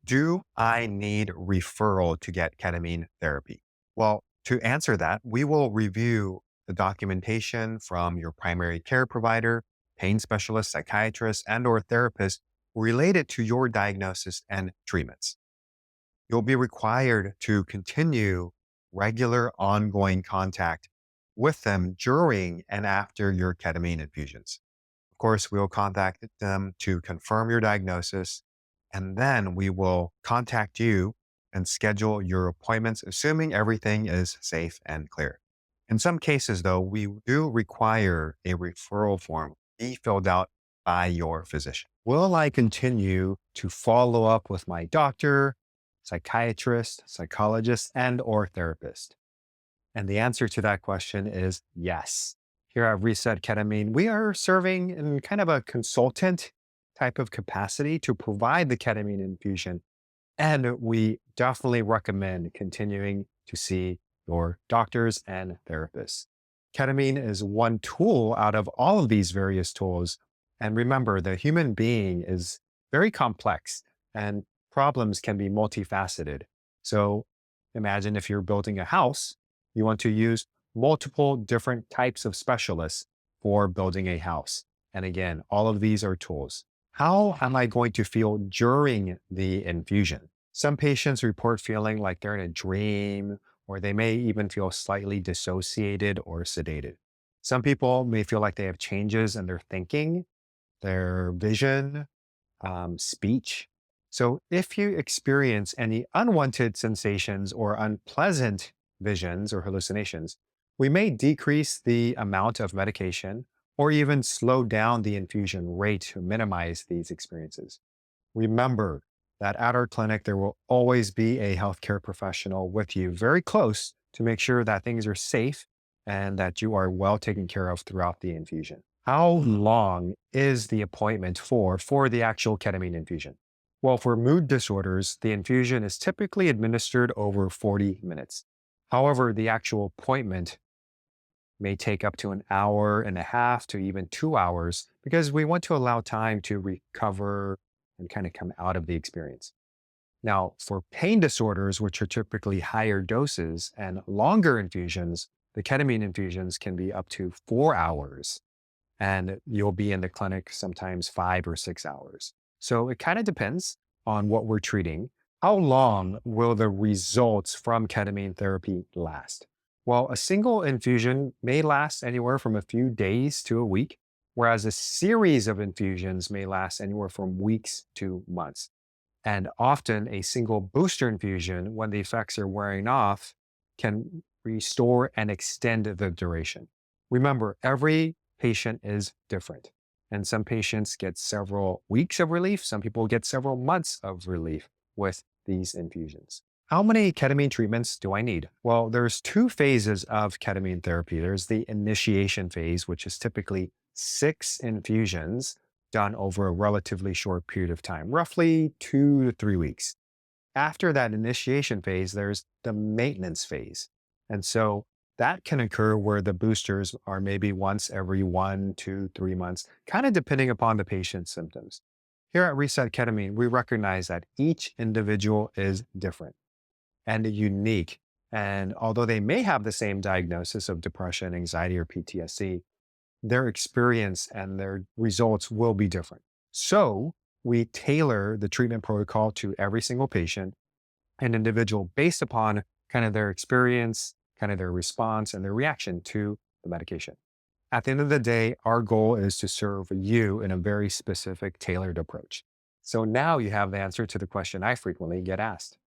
Do I need referral to get ketamine therapy? Well, to answer that, we will review the documentation from your primary care provider, pain specialist, psychiatrist, and or therapist related to your diagnosis and treatments. You'll be required to continue regular ongoing contact with them during and after your ketamine infusions. Of course, we'll contact them to confirm your diagnosis, and then we will contact you and schedule your appointments, assuming everything is safe and clear. In some cases, though, we do require a referral form be filled out by your physician. Will I continue to follow up with my doctor, psychiatrist, psychologist, and or therapist? And the answer to that question is yes. Here at Reset Ketamine, we are serving in kind of a consultant type of capacity to provide the ketamine infusion. And we definitely recommend continuing to see your doctors and therapists. Ketamine is one tool out of all of these various tools. And remember, the human being is very complex and problems can be multifaceted. So imagine if you're building a house, you want to use multiple different types of specialists for building a house. And again, all of these are tools. How am I going to feel during the infusion? Some patients report feeling like they're in a dream, or they may even feel slightly dissociated or sedated. Some people may feel like they have changes in their thinking, their vision, speech. So if you experience any unwanted sensations or unpleasant visions or hallucinations, we may decrease the amount of medication or even slow down the infusion rate to minimize these experiences. Remember that at our clinic, there will always be a healthcare professional with you very close to make sure that things are safe and that you are well taken care of throughout the infusion. How long is the appointment for the actual ketamine infusion? Well, for mood disorders, the infusion is typically administered over 40 minutes. However, the actual appointment may take up to an hour and a half to even 2 hours because we want to allow time to recover and kind of come out of the experience. Now, for pain disorders, which are typically higher doses and longer infusions, the ketamine infusions can be up to 4 hours, and you'll be in the clinic sometimes 5 or 6 hours. So it kind of depends on what we're treating. How long will the results from ketamine therapy last? Well, a single infusion may last anywhere from a few days to a week, whereas a series of infusions may last anywhere from weeks to months. And often a single booster infusion, when the effects are wearing off, can restore and extend the duration. Remember, every patient is different. And some patients get several weeks of relief. Some people get several months of relief with these infusions. How many ketamine treatments do I need? Well, there's two phases of ketamine therapy. There's the initiation phase, which is typically 6 infusions done over a relatively short period of time, roughly 2 to 3 weeks. After that initiation phase, there's the maintenance phase. And so that can occur where the boosters are maybe once every 1, 2, 3 months, kind of depending upon the patient's symptoms. Here at Reset Ketamine, we recognize that each individual is different and unique. And although they may have the same diagnosis of depression, anxiety, or PTSD, their experience and their results will be different. So we tailor the treatment protocol to every single patient and individual based upon kind of their experience, kind of their response, and their reaction to the medication. At the end of the day, our goal is to serve you in a very specific, tailored approach. So now you have the answer to the question I frequently get asked.